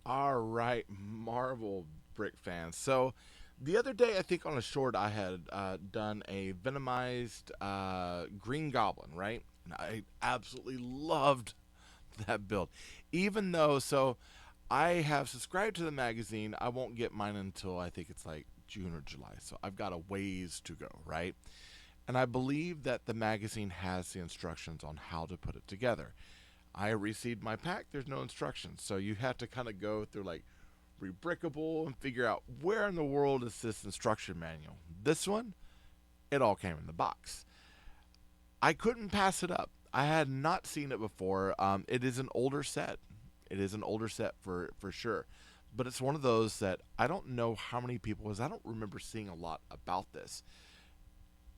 All right, Marvel brick fans. So the other day, I think on a short, I had done a Venomized Green Goblin, right? And I absolutely loved that build. Even though, so I have subscribed to the magazine, I won't get mine until I think it's like June or July. So I've got a ways to go, right? And I believe that the magazine has the instructions on how to put it together. I received my pack, there's no instructions. So you have to kind of go through like rebrickable and figure out where in the world is this instruction manual. This one, it all came in the box. I couldn't pass it up. I had not seen it before. It is an older set. It is an older set for sure. But it's one of those that I don't know how many people, because I don't remember seeing a lot about this.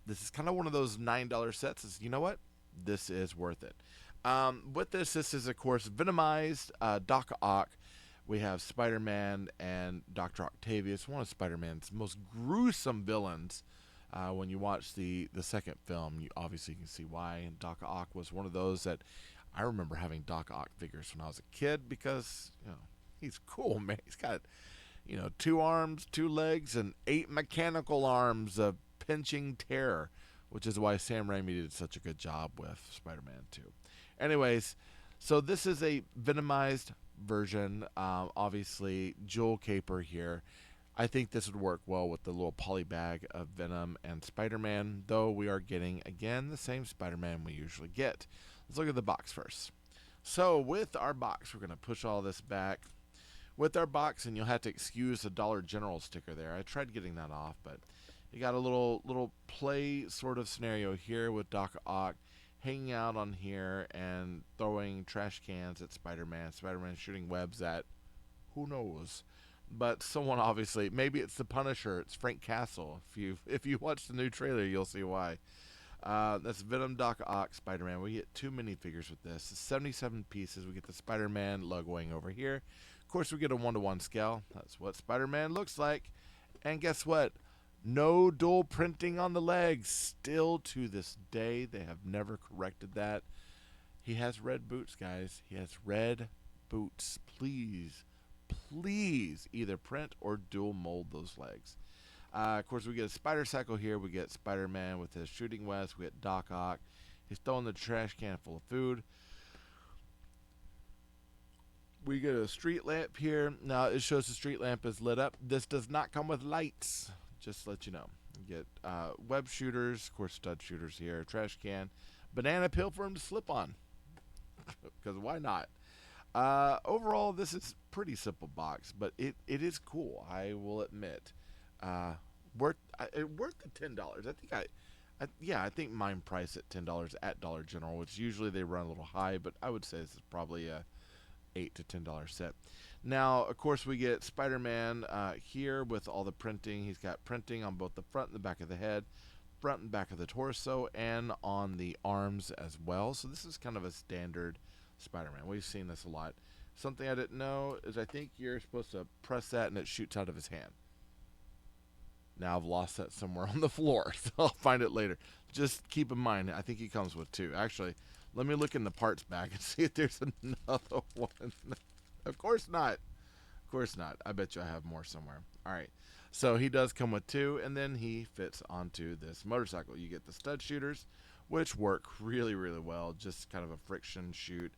This is kind of one of those $9 sets. Is, you know what? This is worth it. With this is, of course, Venomized Doc Ock. We have Spider Man and Dr. Octavius, one of Spider Man's most gruesome villains. When you watch the second film, you obviously can see why. And Doc Ock was one of those that I remember having Doc Ock figures when I was a kid because, he's cool, man. He's got, two arms, two legs, and eight mechanical arms of pinching terror, which is why Sam Raimi did such a good job with Spider Man 2. Anyways, so this is a Venomized version. Obviously, Jewel Caper here. I think this would work well with the little poly bag of Venom and Spider Man, though we are getting, again, the same Spider Man we usually get. Let's look at the box first. So, with our box, we're going to push all this back. With our box, and you'll have to excuse the Dollar General sticker there. I tried getting that off, but you got a little play sort of scenario here with Doc Ock hanging out on here and throwing trash cans at Spider-Man. Spider-Man shooting webs at who knows, but someone obviously. Maybe it's the Punisher. It's Frank Castle. If you watch the new trailer, you'll see why. That's Venom Doc Ock Spider-Man. We get two minifigures with this. It's 77 pieces. We get the Spider-Man logoing over here. Of course, we get a 1-to-1 scale. That's what Spider-Man looks like. And guess what? No dual printing on the legs. Still to this day, they have never corrected that. He has red boots, guys. He has red boots. Please, please either print or dual mold those legs. Of course, we get a spider cycle here. We get Spider Man with his shooting west. We get Doc Ock. He's throwing the trash can full of food. We get a street lamp here. Now, it shows the street lamp is lit up. This does not come with lights, just to let you know. You get web shooters, of course, stud shooters here, trash can, banana peel for him to slip on, because why not? Overall, this is pretty simple box, but it is cool. I will admit, uh, worth the $10. I think mine price at $10 at Dollar General, which usually they run a little high, but I would say this is probably a $8 to $10 set. Now, of course, we get Spider-Man here with all the printing. He's got printing on both the front and the back of the head, front and back of the torso, and on the arms as well. So this is kind of a standard Spider-Man. We've seen this a lot. Something I didn't know is I think you're supposed to press that and it shoots out of his hand. Now I've lost that somewhere on the floor, so I'll find it later. Just keep in mind, I think he comes with two. Actually, let me look in the parts bag and see if there's another one. Of course not. Of course not. I bet you I have more somewhere. All right. So he does come with two, and then he fits onto this motorcycle. You get the stud shooters, which work really, really well. Just kind of a friction shoot.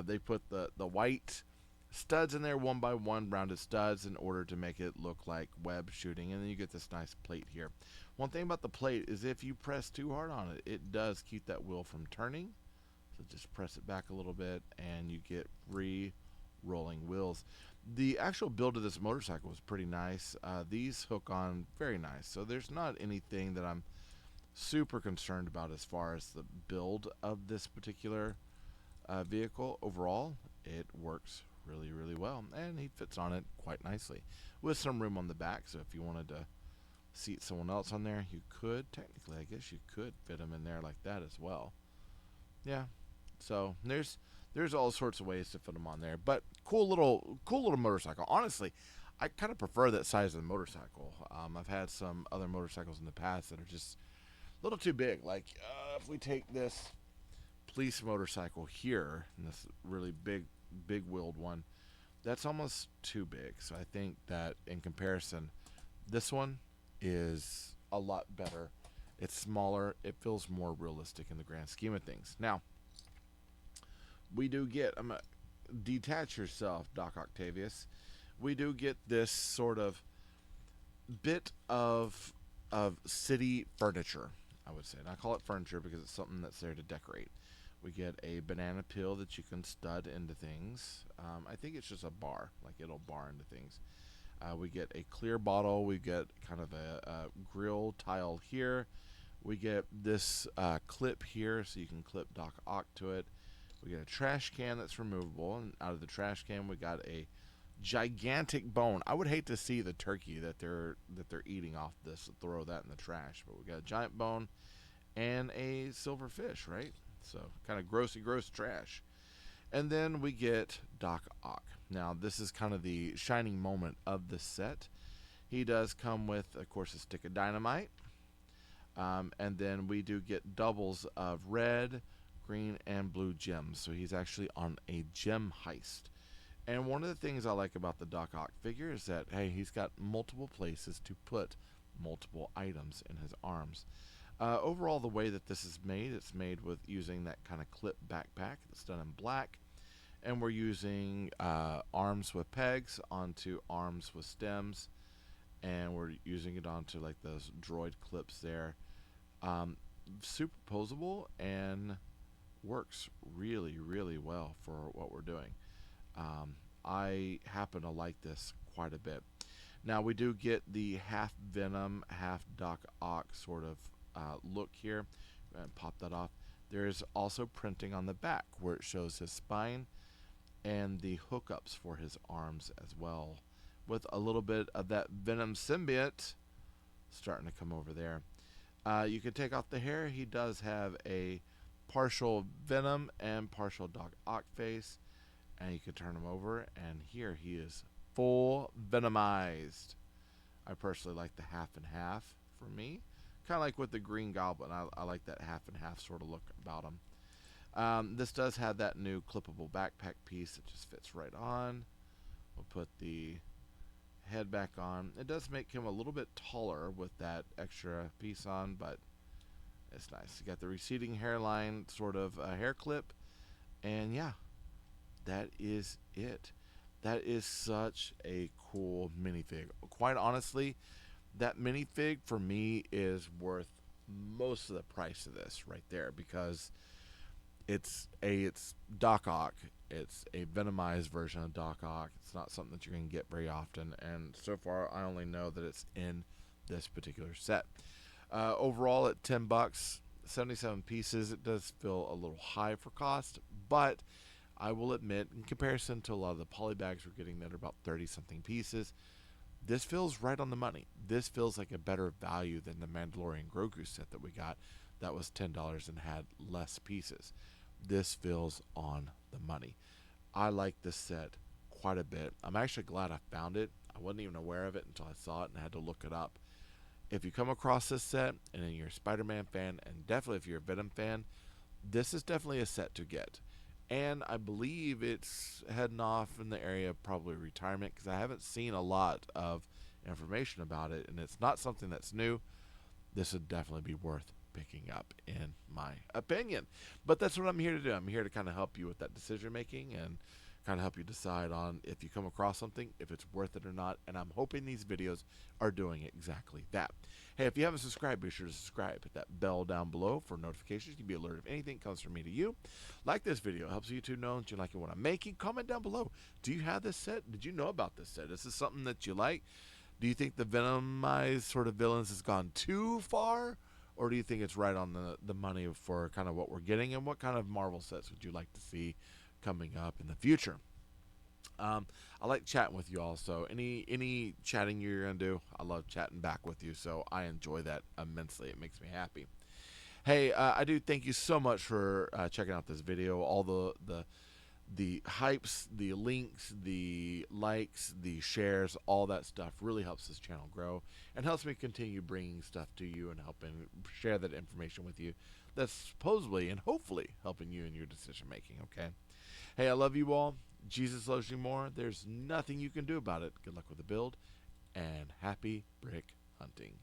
They put the white studs in there, one by one, rounded studs, in order to make it look like web shooting. And then you get this nice plate here. One thing about the plate is if you press too hard on it, it does keep that wheel from turning. So just press it back a little bit, and you get free rolling wheels. The actual build of this motorcycle was pretty nice. These hook on very nice. So there's not anything that I'm super concerned about as far as the build of this particular vehicle. Overall, it works really, really well, and he fits on it quite nicely with some room on the back. So if you wanted to seat someone else on there, you could. Technically, I guess you could fit him in there like that as well. Yeah. So there's all sorts of ways to fit them on there, but cool little motorcycle. Honestly, I kind of prefer that size of the motorcycle. I've had some other motorcycles in the past that are just a little too big. Like if we take this police motorcycle here, and this really big wheeled one, That's almost too big. So I think that in comparison, this one is a lot better. It's smaller. It feels more realistic in the grand scheme of things. Now, we do get, detach yourself, Doc Octavius. We do get this sort of bit of city furniture, I would say. And I call it furniture because it's something that's there to decorate. We get a banana peel that you can stud into things. I think it's just a bar, like it'll bar into things. We get a clear bottle. We get kind of a grill tile here. We get this clip here, so you can clip Doc Ock to it. We get a trash can that's removable, and out of the trash can, we got a gigantic bone. I would hate to see the turkey that they're eating off this, throw that in the trash, but we got a giant bone and a silver fish, right? So kind of grossy gross trash. And then we get Doc Ock. Now this is kind of the shining moment of the set. He does come with, of course, a stick of dynamite, and then we do get doubles of red, green, and blue gems. So he's actually on a gem heist. And one of the things I like about the Doc Ock figure is that, hey, he's got multiple places to put multiple items in his arms. Overall, the way that this is made, it's made with using that kind of clip backpack that's done in black. And we're using arms with pegs onto arms with stems. And we're using it onto like those droid clips there. Superposable and works really, really well for what we're doing. I happen to like this quite a bit. Now we do get the half Venom, half Doc Ock sort of look here. And pop that off. There is also printing on the back where it shows his spine and the hookups for his arms as well, with a little bit of that Venom symbiote starting to come over there. You can take off the hair. He does have a partial Venom and partial Doc Ock face. And you can turn him over, and here he is full Venomized. I personally like the half and half for me. Kind of like with the Green Goblin. I like that half and half sort of look about him. This does have that new clippable backpack piece that just fits right on. We'll put the head back on. It does make him a little bit taller with that extra piece on, but it's nice. You got the receding hairline, sort of a hair clip, and yeah, that is it. That is such a cool minifig. Quite honestly, that minifig for me is worth most of the price of this right there, because it's Doc Ock. It's a Venomized version of Doc Ock. It's not something that you're going to get very often, and so far I only know that it's in this particular set. Overall, at $10, 77 pieces, it does feel a little high for cost, but I will admit, in comparison to a lot of the poly bags we're getting that are about 30-something pieces, this feels right on the money. This feels like a better value than the Mandalorian Grogu set that we got that was $10 and had less pieces. This feels on the money. I like this set quite a bit. I'm actually glad I found it. I wasn't even aware of it until I saw it and had to look it up. If you come across this set and you're a Spider-Man fan, and definitely if you're a Venom fan, this is definitely a set to get. And I believe it's heading off in the area of probably retirement, because I haven't seen a lot of information about it, and it's not something that's new. This would definitely be worth picking up, in my opinion. But that's what I'm here to do. I'm here to kind of help you with that decision making and kind of help you decide on if you come across something, if it's worth it or not. And I'm hoping these videos are doing exactly that. Hey, if you haven't subscribed, be sure to subscribe. Hit that bell down below for notifications. You can be alerted if anything comes from me to you. Like this video. It helps YouTube know that you like what I'm making. Comment down below. Do you have this set? Did you know about this set? Is this something that you like? Do you think the Venomized sort of villains has gone too far? Or do you think it's right on the money for kind of what we're getting? And what kind of Marvel sets would you like to see coming up in the future? I like chatting with you all, so any chatting you're going to do, I love chatting back with you, so I enjoy that immensely. It makes me happy. Hey, I do thank you so much for checking out this video. All the hypes, the links, the likes, the shares, all that stuff really helps this channel grow and helps me continue bringing stuff to you and helping share that information with you that's supposedly and hopefully helping you in your decision making, okay? Hey, I love you all. Jesus loves you more. There's nothing you can do about it. Good luck with the build, and happy brick hunting.